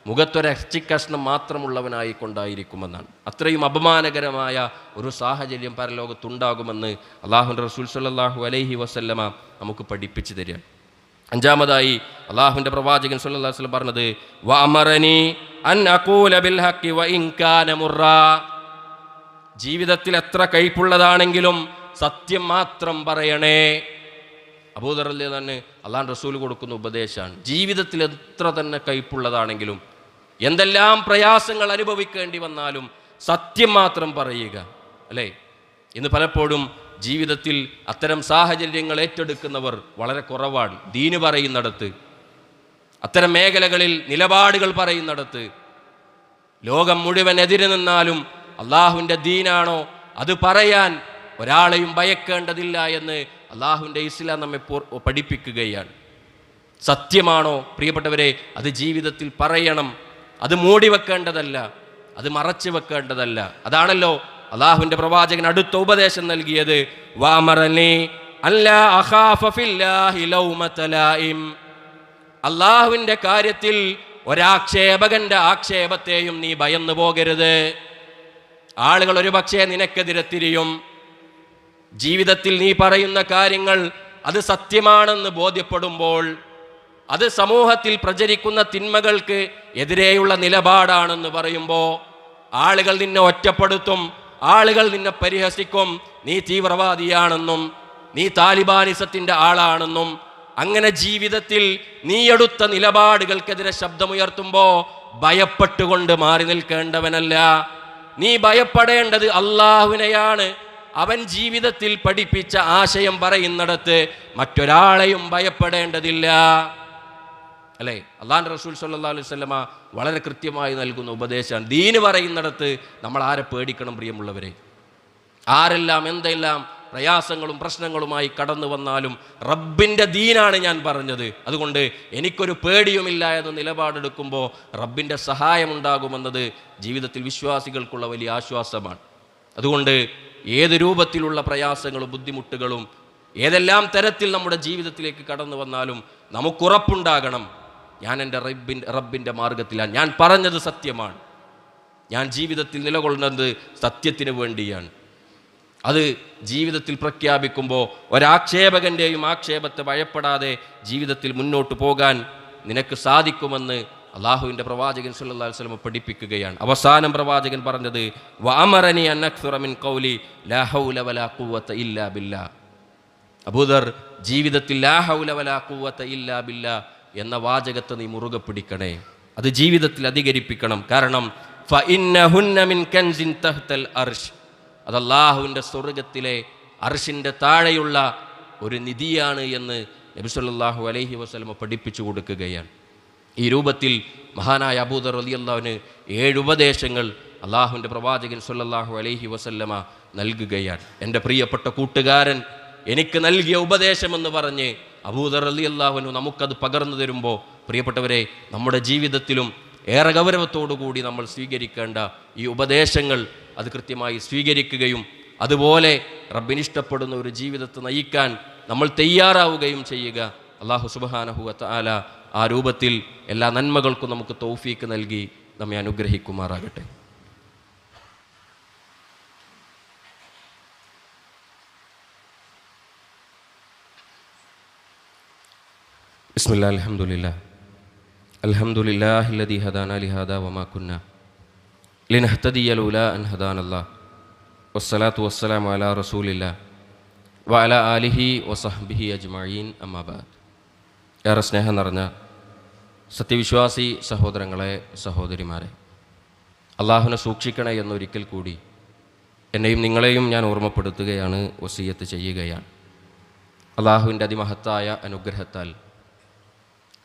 മുഖത്തൊരച്ചിക്കഷ്ണം മാത്രമുള്ളവനായി കൊണ്ടായിരിക്കുമെന്നാണ്. അത്രയും അപമാനകരമായ ഒരു സാഹചര്യം പരലോകത്തുണ്ടാകുമെന്ന് അള്ളാഹുവിൻ്റെ റസൂൽ സല്ലല്ലാഹു അലൈഹി വസല്ലമ നമുക്ക് പഠിപ്പിച്ചു തരിക. അഞ്ചാമതായി അള്ളാഹുവിൻ്റെ പ്രവാചകൻ സല്ലല്ലാഹു അലൈഹി വസല്ലം പറഞ്ഞത്, വഅമറനി അൻ അഖൂല ബിൽ ഹഖി വഇൻ കാന മുറാ. ജീവിതത്തിൽ എത്ര കൈപ്പുള്ളതാണെങ്കിലും സത്യം മാത്രം പറയണേ. അബൂദർ റളിയല്ലാഹു അൻഹു അള്ളാഹുവിൻ്റെ റസൂൽ കൊടുക്കുന്ന ഉപദേശമാണ്. ജീവിതത്തിൽ എത്ര തന്നെ കയ്പുള്ളതാണെങ്കിലും എന്തെല്ലാം പ്രയാസങ്ങൾ അനുഭവിക്കേണ്ടി വന്നാലും സത്യം മാത്രം പറയുക, അല്ലേ? ഇന്ന് പലപ്പോഴും ജീവിതത്തിൽ അത്തരം സാഹചര്യങ്ങൾ ഏറ്റെടുക്കുന്നവർ വളരെ കുറവാണ്. ദീന് പറയുന്നിടത്ത്, അത്തരം മേഖലകളിൽ നിലപാടുകൾ പറയുന്നിടത്ത് ലോകം മുഴുവൻ എതിര് നിന്നാലും അള്ളാഹുവിൻ്റെ ദീനാണോ അത് പറയാൻ ഒരാളെയും ഭയക്കേണ്ടതില്ല എന്ന് അള്ളാഹുവിൻ്റെ ഇസ്ലാം നമ്മെ പഠിപ്പിക്കുകയാണ്. സത്യമാണോ പ്രിയപ്പെട്ടവരെ, അത് ജീവിതത്തിൽ പറയണം. അത് മൂടി വെക്കേണ്ടതല്ല, അത് മറച്ചു വെക്കേണ്ടതല്ല. അതാണല്ലോ അള്ളാഹുവിൻ്റെ പ്രവാചകൻ അടുത്ത ഉപദേശം നൽകിയത്. വഅമറനി അല്ലാ അഖാഫ ഫില്ലാഹി ലൗമത ലായിം. അള്ളാഹുവിൻ്റെ കാര്യത്തിൽ ഒരാക്ഷേപകന്റെ ആക്ഷേപത്തെയും നീ ഭയന്നു പോകരുത്. ആളുകൾ ഒരു പക്ഷേ നിനക്കെതിരെ തിരിയും. ജീവിതത്തിൽ നീ പറയുന്ന കാര്യങ്ങൾ അത് സത്യമാണെന്ന് ബോധ്യപ്പെടുമ്പോൾ, അത് സമൂഹത്തിൽ പ്രചരിക്കുന്ന തിന്മകൾക്ക് എതിരെയുള്ള നിലപാടാണെന്ന് പറയുമ്പോൾ ആളുകൾ നിന്നെ ഒറ്റപ്പെടുത്തും, ആളുകൾ നിന്നെ പരിഹസിക്കും. നീ തീവ്രവാദിയാണെന്നും നീ താലിബാനിസത്തിൻ്റെ ആളാണെന്നും. അങ്ങനെ ജീവിതത്തിൽ നീ എടുത്ത നിലപാടുകൾക്കെതിരെ ശബ്ദമുയർത്തുമ്പോൾ ഭയപ്പെട്ടുകൊണ്ട് മാറി നിൽക്കേണ്ടവനല്ല. നീ ഭയപ്പെടേണ്ടത് അള്ളാഹുവിനെയാണ്. അവൻ ജീവിതത്തിൽ പഠിപ്പിച്ച ആശയം പറയുന്നിടത്ത് മറ്റൊരാളെയും ഭയപ്പെടേണ്ടതില്ല, അല്ലേ? അള്ളാഹുവിൻ്റെ റസൂൽ സ്വല്ലല്ലാഹു അലൈഹി വസല്ലമ വളരെ കൃത്യമായി നൽകുന്ന ഉപദേശമാണ്. ദീന് പറയുന്നിടത്ത് നമ്മൾ ആരെ പേടിക്കണം പ്രിയമുള്ളവരെ? ആരെല്ലാം എന്തെല്ലാം പ്രയാസങ്ങളും പ്രശ്നങ്ങളുമായി കടന്നു വന്നാലും റബ്ബിൻ്റെ ദീനാണ് ഞാൻ പറഞ്ഞത്, അതുകൊണ്ട് എനിക്കൊരു പേടിയുമില്ല എന്ന നിലപാടെടുക്കുമ്പോൾ റബ്ബിൻ്റെ സഹായമുണ്ടാകുമെന്നത് ജീവിതത്തിൽ വിശ്വാസികൾക്കുള്ള വലിയ ആശ്വാസമാണ്. അതുകൊണ്ട് ഏത് രൂപത്തിലുള്ള പ്രയാസങ്ങളും ബുദ്ധിമുട്ടുകളും ഏതെല്ലാം തരത്തിൽ നമ്മുടെ ജീവിതത്തിലേക്ക് കടന്നു വന്നാലും നമുക്കുറപ്പുണ്ടാകണം, ഞാൻ എൻ്റെ റബ്ബിൻ്റെ മാർഗത്തിലാണ്, ഞാൻ പറഞ്ഞത് സത്യമാണ്, ഞാൻ ജീവിതത്തിൽ നിലകൊള്ളുന്നത് സത്യത്തിന് വേണ്ടിയാണ്. അത് ജീവിതത്തിൽ പ്രഖ്യാപിക്കുമ്പോൾ ഒരാക്ഷേപകൻ്റെയും ആക്ഷേപത്തെ ഭയപ്പെടാതെ ജീവിതത്തിൽ മുന്നോട്ട് പോകാൻ നിനക്ക് സാധിക്കുമെന്ന് അള്ളാഹുവിൻ്റെ പ്രവാചകൻ സല്ലല്ലാഹു അലൈഹി വസല്ലം പഠിപ്പിക്കുകയാണ്. അവസാനം പ്രവാചകൻ പറഞ്ഞത് വഅമറനി അൻ അക്സുറ മിൻ ഖൗലി ലാ ഹൗല വലാ ഖുവത ഇല്ലാ ബില്ലാ. അബൂദർ, ജീവിതത്തിൽ ലാ ഹൗല വലാ ഖുവത ഇല്ലാ ബില്ലാ എന്ന വാചകത്തെ നീ മുറുകെ പിടിക്കണേ, അത് ജീവിതത്തിൽ അധികരിപ്പിക്കണം. കാരണം ഫഇന്നഹുന്ന മിൻ കൻസിൻ തഹ്തൽ അർശ്, അത് അല്ലാഹുവിൻ്റെ സ്വർഗ്ഗത്തിലെ അർശിൻ്റെ താഴെയുള്ള ഒരു നിധിയാണ് എന്ന് നബി സല്ലല്ലാഹു അലൈഹി വസല്ലം പഠിപ്പിച്ചു കൊടുക്കുകയാണ്. ഈ രൂപത്തിൽ മഹാനായ അബൂദർ റളിയല്ലാഹു അൻഹു 7 ഉപദേശങ്ങൾ അള്ളാഹുവിൻ്റെ പ്രവാചകൻ സല്ലല്ലാഹു അലൈഹി വസല്ലമ നൽകുകയാണ്. എൻ്റെ പ്രിയപ്പെട്ട കൂട്ടുകാരൻ എനിക്ക് നൽകിയ ഉപദേശമെന്ന് പറഞ്ഞ് അബൂദർ റളിയല്ലാഹു അൻഹു നമുക്കത് പകർന്നു തരുമ്പോൾ പ്രിയപ്പെട്ടവരെ, നമ്മുടെ ജീവിതത്തിലും ഏറെ ഗൗരവത്തോടുകൂടി നമ്മൾ സ്വീകരിക്കേണ്ട ഈ ഉപദേശങ്ങൾ അത് കൃത്യമായി സ്വീകരിക്കുകയും അതുപോലെ റബ്ബിനിഷ്ടപ്പെടുന്ന ഒരു ജീവിതത്തെ നയിക്കാൻ നമ്മൾ തയ്യാറാവുകയും ചെയ്യുക. അല്ലാഹു സുബ്ഹാനഹു വ തആല ആ രൂപത്തിൽ എല്ലാ നന്മകൾക്കും നമുക്ക് തൗഫീക്ക് നൽകി നമ്മെ അനുഗ്രഹിക്കുമാറാകട്ടെ. ബിസ്മില്ലാ അൽഹംദുലില്ലാഹി അൽദി ഹദാനാ ലിഹാദാ വമാ കുന്നാ ലിനഹ്തദിയ ലൗലാ അൻ ഹദാനല്ലാഹ് വസ്സലാത്തു വസ്സലാമു അലാ റസൂലില്ലാഹ് വഅലാ ആലിഹി വസഹ്ബിഹി അജ്മഈൻ അമ്മാ ബഅദ്. ഏറെ സ്നേഹം നിറഞ്ഞ സത്യവിശ്വാസി സഹോദരങ്ങളെ, സഹോദരിമാരെ, അള്ളാഹുവിനെ സൂക്ഷിക്കണേ എന്നൊരിക്കൽ കൂടി എന്നെയും നിങ്ങളെയും ഞാൻ ഓർമ്മപ്പെടുത്തുകയാണ്, വസിയത്ത് ചെയ്യുകയാണ്. അള്ളാഹുവിൻ്റെ അതിമഹത്തായ അനുഗ്രഹത്താൽ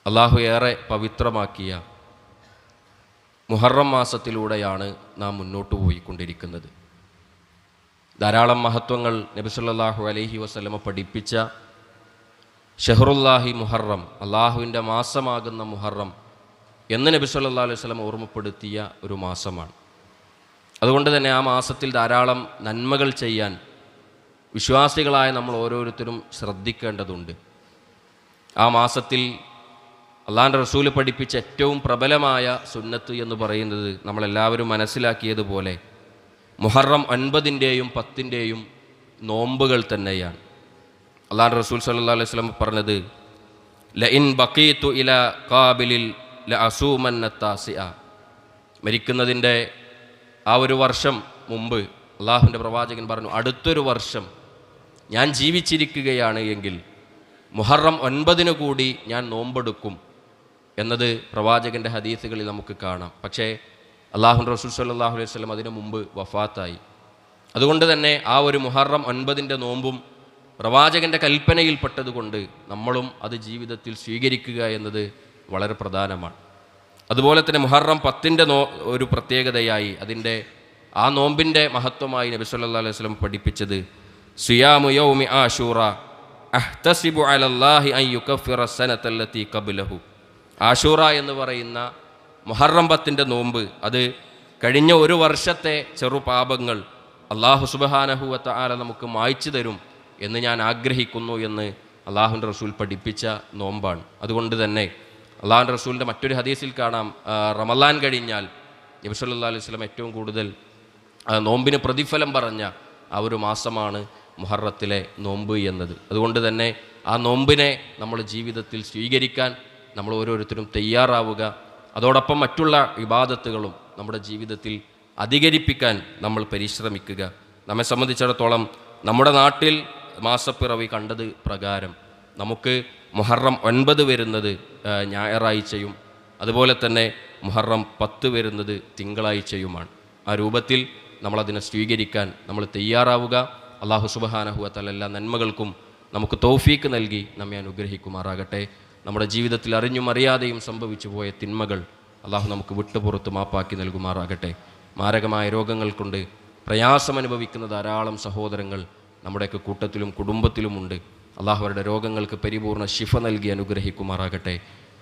അള്ളാഹു ഏറെ പവിത്രമാക്കിയ മുഹറം മാസത്തിലൂടെയാണ് നാം മുന്നോട്ട് പോയിക്കൊണ്ടിരിക്കുന്നത്. ധാരാളം മഹത്വങ്ങൾ നബി സല്ലല്ലാഹു അലൈഹി വസല്ലമ പഠിപ്പിച്ച ഷഹറുല്ലാഹി മുഹറം, അള്ളാഹുവിൻ്റെ മാസമാകുന്ന മുഹറം എന്ന് നബി സല്ലല്ലാഹു അലൈഹി വസല്ലമ ഓർമ്മപ്പെടുത്തിയ ഒരു മാസമാണ്. അതുകൊണ്ട് തന്നെ ആ മാസത്തിൽ ധാരാളം നന്മകൾ ചെയ്യാൻ വിശ്വാസികളായ നമ്മൾ ഓരോരുത്തരും ശ്രദ്ധിക്കേണ്ടതുണ്ട്. ആ മാസത്തിൽ അള്ളാഹുവിൻ്റെ റസൂല് പഠിപ്പിച്ച ഏറ്റവും പ്രബലമായ സുന്നത്ത് എന്ന് പറയുന്നത് നമ്മളെല്ലാവരും മനസ്സിലാക്കിയതുപോലെ മുഹറം 9-ൻ്റെയും 10-ൻ്റെയും നോമ്പുകൾ തന്നെയാണ്. അള്ളാഹുവിൻ്റെ റസൂൽ സല്ലല്ലാഹു അലൈഹി വസല്ലം പറഞ്ഞത് ലഇൻ ബഖീതു ഇലാ ഖാബിലിൽ ലഅസൂമന്ന താസിഅ. മരിക്കുന്നതിൻ്റെ ആ ഒരു വർഷം മുമ്പ് അള്ളാഹുവിൻ്റെ പ്രവാചകൻ പറഞ്ഞു, അടുത്തൊരു വർഷം ഞാൻ ജീവിച്ചിരിക്കുകയാണ് എങ്കിൽ മുഹറം 9 കൂടി ഞാൻ നോമ്പെടുക്കും എന്നത് പ്രവാചകൻ്റെ ഹദീസുകളിൽ നമുക്ക് കാണാം. പക്ഷേ അല്ലാഹുവിൻ്റെ റസൂൽ സ്വല്ലല്ലാഹു അലൈഹി വസല്ലം അതിനു മുമ്പ് വഫാത്തായി. അതുകൊണ്ട് തന്നെ ആ ഒരു മുഹറം 9 നോമ്പും പ്രവാചകൻ്റെ കൽപ്പനയിൽപ്പെട്ടതുകൊണ്ട് നമ്മളും അത് ജീവിതത്തിൽ സ്വീകരിക്കുക എന്നത് വളരെ പ്രധാനമാണ്. അതുപോലെ തന്നെ മുഹറം 10 ഒരു പ്രത്യേകതയായി അതിൻ്റെ ആ നോമ്പിൻ്റെ മഹത്വമായി നബി സല്ലല്ലാഹു അലൈഹി വസല്ലം പഠിപ്പിച്ചത് സിയാമു യൗമി ആശൂറ അഹ്തസിബു അലല്ലാഹി അൻ യുകഫിറ സനതല്ലതി ഖബ്ലഹു. ആശൂറ എന്ന് പറയുന്ന മുഹറം 10 നോമ്പ് അത് കഴിഞ്ഞ ഒരു വർഷത്തെ ചെറുപാപങ്ങൾ അല്ലാഹു സുബ്ഹാനഹു വ തആല നമുക്ക് മായ്ച്ചു തരും എന്ന് ഞാൻ ആഗ്രഹിക്കുന്നു എന്ന് അല്ലാഹുവിൻ്റെ റസൂൽ പഠിപ്പിച്ച നോമ്പാണ്. അതുകൊണ്ട് തന്നെ അല്ലാഹുവിൻ്റെ റസൂലിൻ്റെ മറ്റൊരു ഹദീസിൽ കാണാം, റമളാൻ കഴിഞ്ഞാൽ നബി സല്ലല്ലാഹു അലൈഹി വസല്ലം ഏറ്റവും കൂടുതൽ നോമ്പിന് പ്രതിഫലം പറഞ്ഞ ആ ഒരു മാസമാണ് മുഹറത്തിലെ നോമ്പ് എന്നത്. അതുകൊണ്ട് തന്നെ ആ നോമ്പിനെ നമ്മൾ ജീവിതത്തിൽ സ്വീകരിക്കാൻ നമ്മൾ ഓരോരുത്തരും തയ്യാറാവുക. അതോടൊപ്പം മറ്റുള്ള ഇബാദത്തുകളും നമ്മുടെ ജീവിതത്തിൽ അധികരിപ്പിക്കാൻ നമ്മൾ പരിശ്രമിക്കുക. നമ്മെ സംബന്ധിച്ചിടത്തോളം നമ്മുടെ നാട്ടിൽ മാസപ്പിറവി കണ്ടത് പ്രകാരം നമുക്ക് മുഹറം 9 വരുന്നത് ഞായറാഴ്ചയും അതുപോലെ തന്നെ മുഹറം 10 വരുന്നത് തിങ്കളാഴ്ചയുമാണ്. ആ രൂപത്തിൽ നമ്മളതിനെ സ്വീകരിക്കാൻ നമ്മൾ തയ്യാറാവുക. അല്ലാഹു സുബ്ഹാനഹു വ തആല എല്ലാ നന്മകൾക്കും നമുക്ക് തൗഫീക്ക് നൽകി നമ്മെ അനുഗ്രഹിക്കുമാറാകട്ടെ. നമ്മുടെ ജീവിതത്തിൽ അറിഞ്ഞും അറിയാതെയും സംഭവിച്ചു പോയ തിന്മകൾ അല്ലാഹു നമുക്ക് വിട്ടുപുറത്ത് മാപ്പാക്കി നൽകുമാറാകട്ടെ. മാരകമായ രോഗങ്ങൾ കൊണ്ട് പ്രയാസമനുഭവിക്കുന്ന ധാരാളം സഹോദരങ്ങൾ നമ്മുടെയൊക്കെ കൂട്ടത്തിലും കുടുംബത്തിലുമുണ്ട്. അല്ലാഹു അവരുടെ രോഗങ്ങൾക്ക് പരിപൂർണ്ണ ശിഫ നൽകി അനുഗ്രഹിക്കുമാറാകട്ടെ.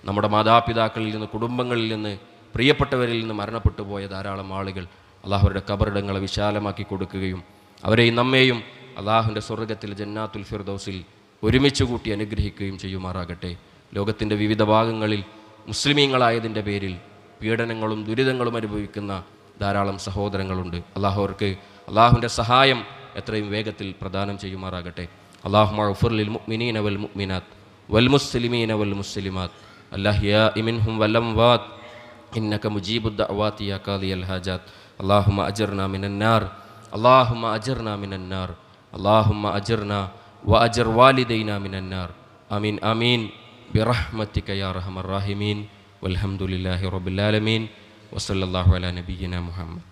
നമ്മുടെ മാതാപിതാക്കളിൽ നിന്ന്, കുടുംബങ്ങളിൽ നിന്ന്, പ്രിയപ്പെട്ടവരിൽ നിന്ന് മരണപ്പെട്ടു പോയ ധാരാളം ആളുകൾ അല്ലാഹു അവരുടെ ഖബറിടങ്ങളെ വിശാലമാക്കി കൊടുക്കുകയും അവരെയും നമ്മെയും അല്ലാഹുവിൻ്റെ സ്വർഗ്ഗത്തിൽ ജന്നാത്തുൽ ഫിർദൗസിൽ ഒരുമിച്ച് കൂട്ടി അനുഗ്രഹിക്കുകയും ചെയ്യുമാറാകട്ടെ. ലോകത്തിൻ്റെ വിവിധ ഭാഗങ്ങളിൽ മുസ്ലിമീങ്ങളായതിൻ്റെ പേരിൽ പീഡനങ്ങളും ദുരിതങ്ങളും അനുഭവിക്കുന്ന ധാരാളം സഹോദരങ്ങളുണ്ട്. അല്ലാഹു അവർക്ക് അല്ലാഹുവിൻ്റെ സഹായം എത്രയും വേഗത്തിൽ പ്രദാനം ചെയ്യുമാറാകട്ടെ. അല്ലാഹുമ്മ ഗ്ഫിർ ലിൽ മുഅ്മിനീന വൽ മുഅ്മിനാത്ത് വൽ മുസ്ലിമീന വൽ മുസ്ലിമാത്ത് അൽഅഹ്യാഇ മിൻഹും വൽ അംവാത്ത് ഇന്നക മുജീബുദ് ദഅവാതി യാ ഖാദിയൽ ഹാജാത്ത്. അല്ലാഹുമ്മ അജിർനാ മിനൻ നാർ, അല്ലാഹുമ്മ അജിർനാ മിനൻ നാർ, അല്ലാഹുമ്മ അജിർനാ വ അജിർ വാലിദൈനാ മിനൻ നാർ. ആമീൻ ആമീൻ ബിറഹ്മതിക യാ അർഹമർ റഹീമീൻ. വൽഹംദുലില്ലാഹി റബ്ബിൽ ആലമീൻ. വസല്ലല്ലാഹു അലാ നബിയ്യിനാ മുഹമ്മദ്.